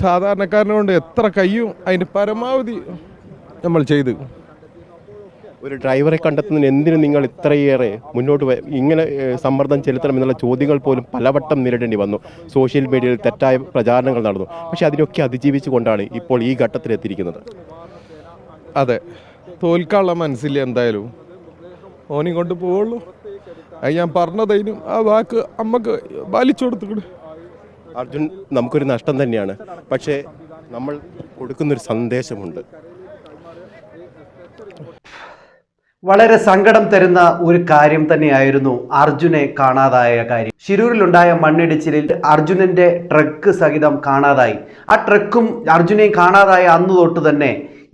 സാധാരണക്കാരനെ കൊണ്ട് എത്ര കഴിയും അതിൻ്റെ പരമാവധി നമ്മൾ ചെയ്ത്. ഒരു ഡ്രൈവറെ കണ്ടെത്തുന്നതിന് എന്തിനു നിങ്ങൾ ഇത്രയേറെ മുന്നോട്ട് ഇങ്ങനെ സമ്മർദ്ദം ചെലുത്തണം എന്നുള്ള ചോദ്യങ്ങൾ പോലും പലവട്ടം നേരിടേണ്ടി വന്നു. സോഷ്യൽ മീഡിയയിൽ തെറ്റായ പ്രചാരണങ്ങൾ നടന്നു. പക്ഷേ അതിനൊക്കെ അതിജീവിച്ചുകൊണ്ടാണ് ഇപ്പോൾ ഈ ഘട്ടത്തിലെത്തിയിരിക്കുന്നത്. അതെ, തോൽക്കാനുള്ള മനസ്സില്ല. എന്തായാലും ഓനെയും കൊണ്ട് പോവുള്ളൂ. അത് ഞാൻ പറഞ്ഞതതിനും ആ വാക്ക് അമ്മക്ക് പാലിച്ചു കൊടുത്തുകൂടെ. അർജുൻ നമുക്കൊരു നഷ്ടം തന്നെയാണ്. പക്ഷേ നമ്മൾ കൊടുക്കുന്നൊരു സന്ദേശമുണ്ട്. വളരെ സങ്കടം തരുന്ന ഒരു കാര്യം തന്നെയായിരുന്നു അർജുനെ കാണാതായ കാര്യം. ശിരൂരിലുണ്ടായ മണ്ണിടിച്ചിലിൽ അർജുനന്റെ ട്രക്ക് സഹിതം കാണാതായി. ആ ട്രക്കും അർജുനെയും കാണാതായ അന്ന് തൊട്ട് തന്നെ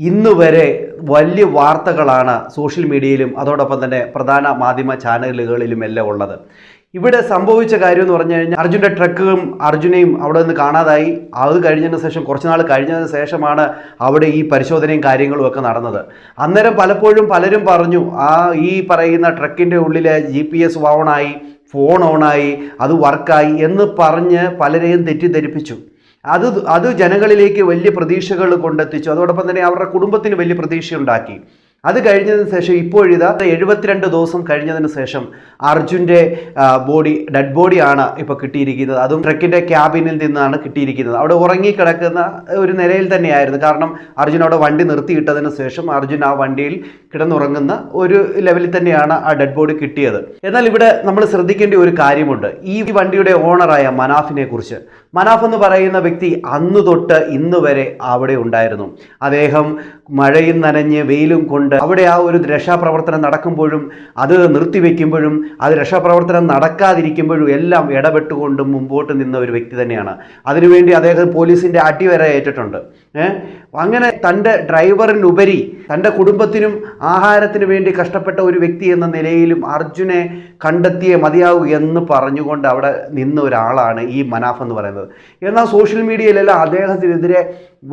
ഇന്ന് വരെ വലിയ വാർത്തകളാണ് സോഷ്യൽ മീഡിയയിലും അതോടൊപ്പം തന്നെ പ്രധാന മാധ്യമ ചാനലുകളിലും എല്ലാം ഉള്ളത്. ഇവിടെ സംഭവിച്ച കാര്യം എന്ന് പറഞ്ഞു കഴിഞ്ഞാൽ അർജുൻ്റെ ട്രക്കും അർജുനെയും അവിടെ നിന്ന് കാണാതായി. അത് കഴിഞ്ഞതിന് ശേഷം കുറച്ച് നാൾ കഴിഞ്ഞതിന് ശേഷമാണ് അവിടെ ഈ പരിശോധനയും കാര്യങ്ങളും ഒക്കെ നടന്നത്. അന്നേരം പലപ്പോഴും പലരും പറഞ്ഞു ഈ പറയുന്ന ട്രക്കിൻ്റെ ഉള്ളിലെ GPS ഓണായി, ഫോൺ ഓണായി, അത് വർക്കായി എന്ന് പറഞ്ഞ് പലരെയും തെറ്റിദ്ധരിപ്പിച്ചു. അത് ജനങ്ങളിലേക്ക് വലിയ പ്രതീക്ഷകൾ കൊണ്ടെത്തിച്ചു. അതോടൊപ്പം തന്നെ അവരുടെ കുടുംബത്തിന് വലിയ പ്രതീക്ഷയുണ്ടാക്കി. അത് കഴിഞ്ഞതിന് ശേഷം ഇപ്പോഴിതാ 72 ദിവസം കഴിഞ്ഞതിന് ശേഷം അർജുൻ്റെ ഡെഡ് ബോഡിയാണ് ഇപ്പോൾ കിട്ടിയിരിക്കുന്നത്. അതും ട്രക്കിൻ്റെ ക്യാബിനിൽ നിന്നാണ് കിട്ടിയിരിക്കുന്നത്. അവിടെ ഉറങ്ങിക്കിടക്കുന്ന ഒരു നിലയിൽ തന്നെയായിരുന്നു. കാരണം അർജുൻ അവിടെ വണ്ടി നിർത്തിയിട്ടതിന് ശേഷം അർജുൻ ആ വണ്ടിയിൽ കിടന്നുറങ്ങുന്ന ഒരു ലെവലിൽ തന്നെയാണ് ആ ഡെഡ് ബോഡി കിട്ടിയത്. എന്നാൽ ഇവിടെ നമ്മൾ ശ്രദ്ധിക്കേണ്ട ഒരു കാര്യമുണ്ട്. ഈ വണ്ടിയുടെ ഓണറായ മനാഫിനെ കുറിച്ച്. മനാഫ് എന്ന് പറയുന്ന വ്യക്തി അന്ന് തൊട്ട് ഇന്ന് വരെ അവിടെ ഉണ്ടായിരുന്നു. അദ്ദേഹം മഴയും നനഞ്ഞ് വെയിലും കൊണ്ട് അവിടെ ആ ഒരു രക്ഷാപ്രവർത്തനം നടക്കുമ്പോഴും അത് നിർത്തിവെക്കുമ്പോഴും അത് രക്ഷാപ്രവർത്തനം നടക്കാതിരിക്കുമ്പോഴും എല്ലാം ഇടപെട്ടുകൊണ്ട് മുമ്പോട്ട് നിന്ന ഒരു വ്യക്തി തന്നെയാണ്. അതിനുവേണ്ടി അദ്ദേഹം പോലീസിൻ്റെ അടി വരെ ഏറ്റിട്ടുണ്ട്. അങ്ങനെ തൻ്റെ ഡ്രൈവറിനുപരി തൻ്റെ കുടുംബത്തിനും ആഹാരത്തിന് വേണ്ടി കഷ്ടപ്പെട്ട ഒരു വ്യക്തി എന്ന നിലയിലും അർജുനെ കണ്ടെത്തിയേ മതിയാവൂ എന്ന് പറഞ്ഞുകൊണ്ട് അവിടെ നിന്ന ഒരാളാണ് ഈ മനാഫ് എന്ന് പറയുന്നത്. എന്നാൽ സോഷ്യൽ മീഡിയയിലെല്ലാം അദ്ദേഹത്തിനെതിരെ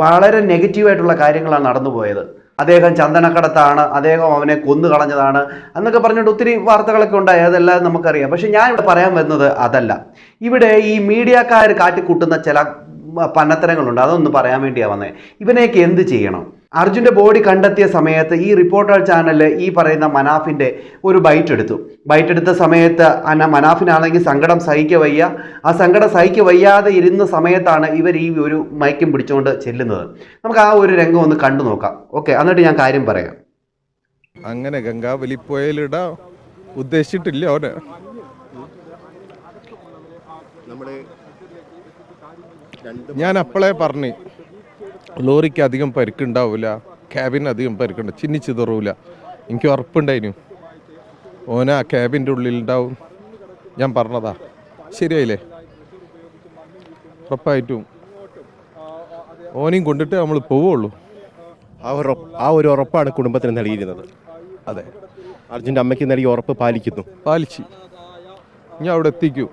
വളരെ നെഗറ്റീവായിട്ടുള്ള കാര്യങ്ങളാണ് നടന്നുപോയത്. അദ്ദേഹം ചന്ദനക്കടത്താണ്, അദ്ദേഹം അവനെ കൊന്നു കളഞ്ഞതാണ് എന്നൊക്കെ പറഞ്ഞിട്ട് ഒത്തിരി വാർത്തകളൊക്കെ ഉണ്ടായി. അതെല്ലാം നമുക്കറിയാം. പക്ഷെ ഞാൻ ഇവിടെ പറയാൻ വരുന്നത് അതല്ല. ഇവിടെ ഈ മീഡിയക്കാർ കാട്ടിക്കൂട്ടുന്ന ചില പന്നത്തരങ്ങളുണ്ട്. അതൊന്ന് പറയാൻ വേണ്ടിയാണ് വന്നത്. ഇവനെയൊക്കെ എന്ത് ചെയ്യണം? അർജുൻ്റെ ബോഡി കണ്ടെത്തിയ സമയത്ത് ഈ റിപ്പോർട്ടർ ചാനൽ ഈ പറയുന്ന മനാഫിൻ്റെ ഒരു ബൈറ്റ് എടുത്ത സമയത്ത് മനാഫിനാണെങ്കിൽ സങ്കടം സഹിക്കുക വയ്യ. ആ സങ്കടം സഹിക്കുക വയ്യാതെ ഇരുന്ന സമയത്താണ് ഇവർ ഈ ഒരു മയക്കും പിടിച്ചുകൊണ്ട് ചെല്ലുന്നത്. നമുക്ക് ആ ഒരു രംഗം ഒന്ന് കണ്ടു നോക്കാം. ഓക്കെ, എന്നിട്ട് ഞാൻ കാര്യം പറയാം. അങ്ങനെ ഗംഗാവലിപ്പുഴയിലിടാൻ ഉദ്ദേശിച്ചിട്ടില്ല അവന്. ഞാൻ അപ്പോളേ പറഞ്ഞു ലോറിക്ക് അധികം പരിക്കുണ്ടാവില്ല, ക്യാബിന് അധികം പരിക്കുണ്ട്, ചിന്നിച്ചിതറൂല. എനിക്ക് ഉറപ്പുണ്ടായിരുന്നു ഓന ആ ക്യാബിൻ്റെ ഉള്ളിലുണ്ടാവും. ഞാൻ പറഞ്ഞതാ, ശരിയായില്ലേ? ഉറപ്പായിട്ടും ഓനെയും കൊണ്ടിട്ട് നമ്മൾ പോവുള്ളൂ. ആ ഒരു ഉറപ്പാണ് കുടുംബത്തിന് നൽകിയിരുന്നത്. അതെ, അർജുൻ്റെ അമ്മയ്ക്ക് നൽകിയ ഉറപ്പ് പാലിച്ച് ഞാൻ അവിടെ എത്തിക്കൂ.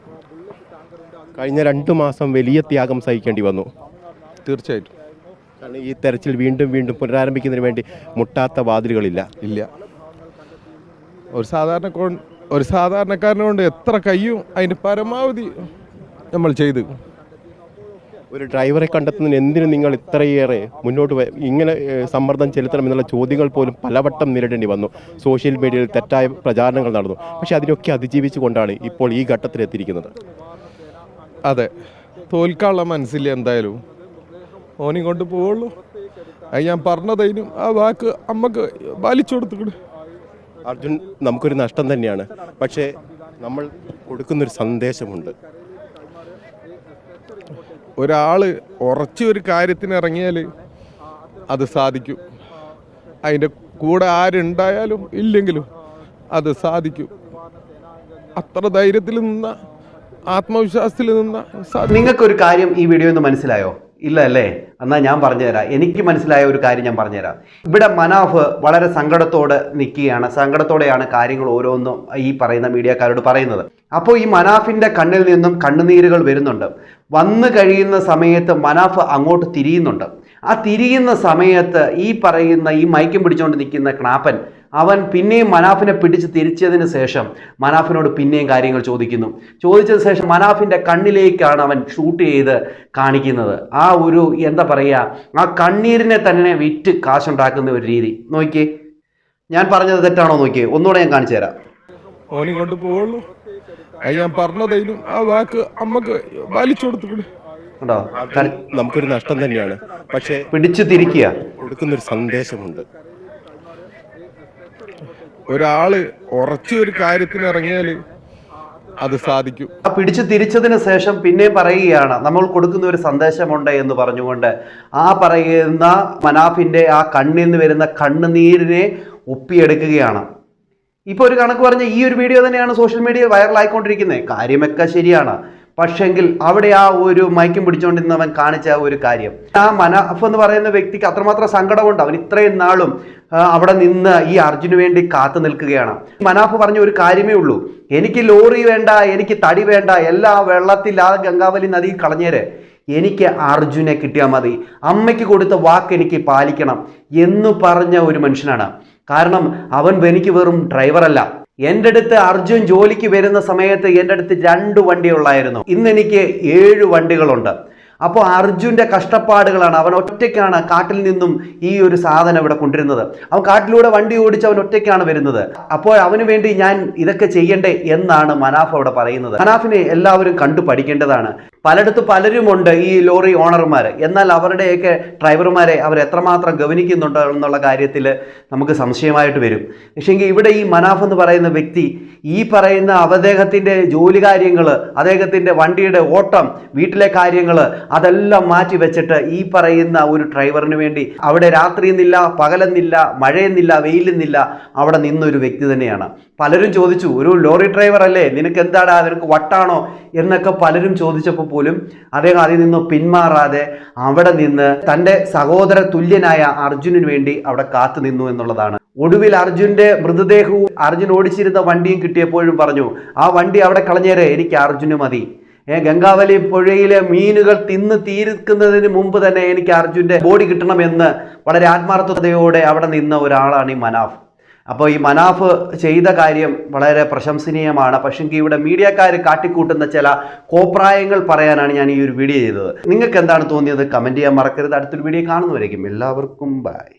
കഴിഞ്ഞ 2 മാസം വലിയ ത്യാഗം സഹിക്കേണ്ടി വന്നു. തീർച്ചയായിട്ടും. കാരണം ഈ തെരച്ചിൽ വീണ്ടും പുനരാരംഭിക്കുന്നതിന് വേണ്ടി മുട്ടാത്ത വാതിലുകളില്ല. ഒരു സാധാരണക്കാരനെ കൊണ്ട് എത്ര കഴിയും അതിൻ്റെ പരമാവധി നമ്മൾ ചെയ്ത്. ഒരു ഡ്രൈവറെ കണ്ടെത്തുന്നതിന് എന്തിനു നിങ്ങൾ ഇത്രയേറെ മുന്നോട്ട് ഇങ്ങനെ സമ്മർദ്ദം ചെലുത്തണം എന്നുള്ള ചോദ്യങ്ങൾ പോലും പലവട്ടം നേരിടേണ്ടി വന്നു. സോഷ്യൽ മീഡിയയിൽ തെറ്റായ പ്രചാരണങ്ങൾ നടന്നു. പക്ഷേ അതിനൊക്കെ അതിജീവിച്ചുകൊണ്ടാണ് ഇപ്പോൾ ഈ ഘട്ടത്തിലെത്തിയിരിക്കുന്നത്. അതെ, തോൽക്കാനുള്ള മനസ്സില്ല. എന്തായാലും ഓനെയും കൊണ്ട് പോവുള്ളൂ. അത് ഞാൻ പറഞ്ഞതതിനും ആ വാക്ക് അമ്മക്ക് പാലിച്ചു കൊടുത്തുകൂടെ. അർജുൻ നമുക്കൊരു നഷ്ടം തന്നെയാണ്. പക്ഷേ നമ്മൾ കൊടുക്കുന്നൊരു സന്ദേശമുണ്ട്. ഒരാൾ ഉറച്ചൊരു കാര്യത്തിന് ഇറങ്ങിയാൽ അത് സാധിക്കും. അതിൻ്റെ കൂടെ ആരുണ്ടായാലും ഇല്ലെങ്കിലും അത് സാധിക്കും. അത്ര ധൈര്യത്തിൽ നിന്ന, ആത്മവിശ്വാസത്തിൽ നിന്ന. നിങ്ങൾക്കൊരു കാര്യം ഈ വീഡിയോ ഒന്ന് മനസ്സിലായോ? ഇല്ല അല്ലേ? എന്നാൽ ഞാൻ പറഞ്ഞുതരാം. എനിക്ക് മനസ്സിലായ ഒരു കാര്യം ഞാൻ പറഞ്ഞുതരാം. ഇവിടെ മനാഫ് വളരെ സങ്കടത്തോടെയാണ് കാര്യങ്ങൾ ഓരോന്നും ഈ പറയുന്ന മീഡിയക്കാരോട് പറയുന്നത്. അപ്പോൾ ഈ മനാഫിൻ്റെ കണ്ണിൽ നിന്നും കണ്ണുനീരുകൾ വരുന്നുണ്ട്. വന്നു കഴിയുന്ന സമയത്ത് മനാഫ് അങ്ങോട്ട് തിരിയുന്നുണ്ട്. ആ തിരിയുന്ന സമയത്ത് ഈ പറയുന്ന ഈ മയക്കം പിടിച്ചുകൊണ്ട് നിൽക്കുന്ന ക്നാപ്പൻ അവൻ പിന്നെയും മനാഫിനെ പിടിച്ച് തിരിച്ചതിന് ശേഷം മനാഫിനോട് പിന്നെയും കാര്യങ്ങൾ ചോദിച്ചതിന് ശേഷം മനാഫിൻ്റെ കണ്ണിലേക്കാണ് അവൻ ഷൂട്ട് ചെയ്ത് കാണിക്കുന്നത്. ആ ഒരു എന്താ പറയുക, ആ കണ്ണീരിനെ തന്നെ വിറ്റ് കാശുണ്ടാക്കുന്ന ഒരു രീതി. നോക്കിയേ, ഞാൻ പറഞ്ഞത് തെറ്റാണോ? നോക്കിയേ, ഒന്നുകൂടെ ഞാൻ കാണിച്ചു തരാം. ഓനെ കൊണ്ട് പോവുള്ളൂ. അത് ഞാൻ പറഞ്ഞതേനും ആ വാക്ക് അമ്മക്ക് വലിച്ചു കൊടുത്തു. നമുക്കൊരു നഷ്ടം തന്നെയാണ്. പക്ഷേ പിടിച്ചു തിരിക്കുക കൊടുക്കുന്നൊരു സന്ദേശമുണ്ട്. ഒരാള് ഉറച്ചൊരു കാര്യത്തിന് ഇറങ്ങിയാല് അത് സാധിക്കും. പിടിച്ചു തിരിച്ചതിന് ശേഷം പിന്നെ പറയുകയാണ് നമ്മൾ കൊടുക്കുന്ന ഒരു സന്ദേശമുണ്ട് എന്ന് പറഞ്ഞുകൊണ്ട് ആ പറയുന്ന മനാഫിന്റെ ആ കണ്ണിൽ നിന്ന് വരുന്ന കണ്ണുനീരിനെ ഒപ്പിയെടുക്കുകയാണ്. ഇപ്പോൾ ഒരു കണക്ക് പറഞ്ഞ ഈ ഒരു വീഡിയോ തന്നെയാണ് സോഷ്യൽ മീഡിയയിൽ വൈറലായിക്കൊണ്ടിരിക്കുന്നത്. കാര്യമൊക്കെ ശരിയാണ്. പക്ഷെങ്കിൽ അവിടെ ആ ഒരു മയക്കും പിടിച്ചുകൊണ്ടിരുന്നവൻ കാണിച്ച ഒരു കാര്യം, ആ മനാഫ് എന്ന് പറയുന്ന വ്യക്തിക്ക് അത്രമാത്രം സങ്കടമുണ്ട്. അവൻ ഇത്രയും നാളും അവിടെ നിന്ന് ഈ അർജുന് വേണ്ടി കാത്തു നിൽക്കുകയാണ്. മനാഫ് പറഞ്ഞ ഒരു കാര്യമേ ഉള്ളൂ, എനിക്ക് ലോറി വേണ്ട, എനിക്ക് തടി വേണ്ട, എല്ലാ വെള്ളത്തിൽ ആ ഗംഗാവലി നദിയിൽ കളഞ്ഞേരെ, എനിക്ക് അർജുനെ കിട്ടിയാൽ മതി, അമ്മയ്ക്ക് കൊടുത്ത വാക്ക് എനിക്ക് പാലിക്കണം എന്ന് പറഞ്ഞ ഒരു മനുഷ്യനാണ്. കാരണം അവൻ എനിക്ക് വെറും ഡ്രൈവറല്ല. എൻ്റെ അടുത്ത് അർജുൻ ജോലിക്ക് വരുന്ന സമയത്ത് എൻ്റെ അടുത്ത് 2 വണ്ടിയുള്ളായിരുന്നു. ഇന്ന് എനിക്ക് 7 വണ്ടികളുണ്ട്. അപ്പോൾ അർജുൻ്റെ കഷ്ടപ്പാടുകളാണ്. അവൻ ഒറ്റയ്ക്കാണ് കാട്ടിൽ നിന്നും ഈ ഒരു സാധനം ഇവിടെ കൊണ്ടിരുന്നത്. അവൻ കാട്ടിലൂടെ വണ്ടി ഓടിച്ച് അവൻ ഒറ്റയ്ക്കാണ് വരുന്നത്. അപ്പോൾ അവന് വേണ്ടി ഞാൻ ഇതൊക്കെ ചെയ്യണ്ടേ എന്നാണ് മനാഫ് അവിടെ പറയുന്നത്. മനാഫിനെ എല്ലാവരും കണ്ടു പഠിക്കേണ്ടതാണ്. പലയിടത്ത് പലരുമുണ്ട് ഈ ലോറി ഓണർമാർ. എന്നാൽ അവരുടെയൊക്കെ ഡ്രൈവർമാരെ അവർ എത്രമാത്രം ഗവനിക്കുന്നുണ്ടോ എന്നുള്ള കാര്യത്തിൽ നമുക്ക് സംശയമായിട്ട് വരും. പക്ഷേങ്കിൽ ഇവിടെ ഈ മനാഫ് എന്ന് പറയുന്ന വ്യക്തി ഈ പറയുന്ന അദ്ദേഹത്തിൻ്റെ ജോലി കാര്യങ്ങൾ, അദ്ദേഹത്തിൻ്റെ വണ്ടിയുടെ ഓട്ടം, വീട്ടിലെ കാര്യങ്ങൾ അതെല്ലാം മാറ്റി വെച്ചിട്ട് ഈ പറയുന്ന ഒരു ഡ്രൈവറിന് വേണ്ടി അവിടെ രാത്രിയെന്നില്ല, പകലെന്നില്ല, മഴയെന്നില്ല, വെയിലെന്നില്ല അവിടെ നിന്നൊരു വ്യക്തി തന്നെയാണ്. പലരും ചോദിച്ചു, ഒരു ലോറി ഡ്രൈവർ അല്ലേ, നിനക്ക് എന്താടാ, നിനക്ക് വട്ടാണോ എന്നൊക്കെ പലരും ചോദിച്ചപ്പോൾ പോലും അദ്ദേഹം അതിൽ നിന്ന് പിന്മാറാതെ അവിടെ നിന്ന് തൻ്റെ സഹോദര തുല്യനായ അർജുനന് വേണ്ടി അവിടെ കാത്തു നിന്നു എന്നുള്ളതാണ്. ഒടുവിൽ അർജുൻ്റെ മൃതദേഹവും അർജുൻ ഓടിച്ചിരുന്ന വണ്ടിയും കിട്ടിയപ്പോഴും പറഞ്ഞു, ആ വണ്ടി അവിടെ കളഞ്ഞേരെ, എനിക്ക് അർജുന് മതി. ഗംഗാവലി പുഴയിലെ മീനുകൾ തിന്ന് തീർക്കുന്നതിന് മുമ്പ് തന്നെ എനിക്ക് അർജുൻ്റെ ബോഡി കിട്ടണമെന്ന് വളരെ ആത്മാർത്ഥതയോടെ അവിടെ നിന്ന ഒരാളാണ് ഈ മനാഫ്. അപ്പോൾ ഈ മനാഫ് ചെയ്ത കാര്യം വളരെ പ്രശംസനീയമാണ്. പക്ഷെങ്കിൽ ഇവിടെ മീഡിയക്കാർ കാട്ടിക്കൂട്ടുന്ന ചില കോപ്രായങ്ങൾ പറയാനാണ് ഞാൻ ഈ ഒരു വീഡിയോ ചെയ്തത്. നിങ്ങൾക്ക് എന്താണ് തോന്നിയത്? കമൻറ്റ് ചെയ്യാൻ മറക്കരുത്. അടുത്തൊരു വീഡിയോ കാണുന്നവരേക്കും എല്ലാവർക്കും ബൈ.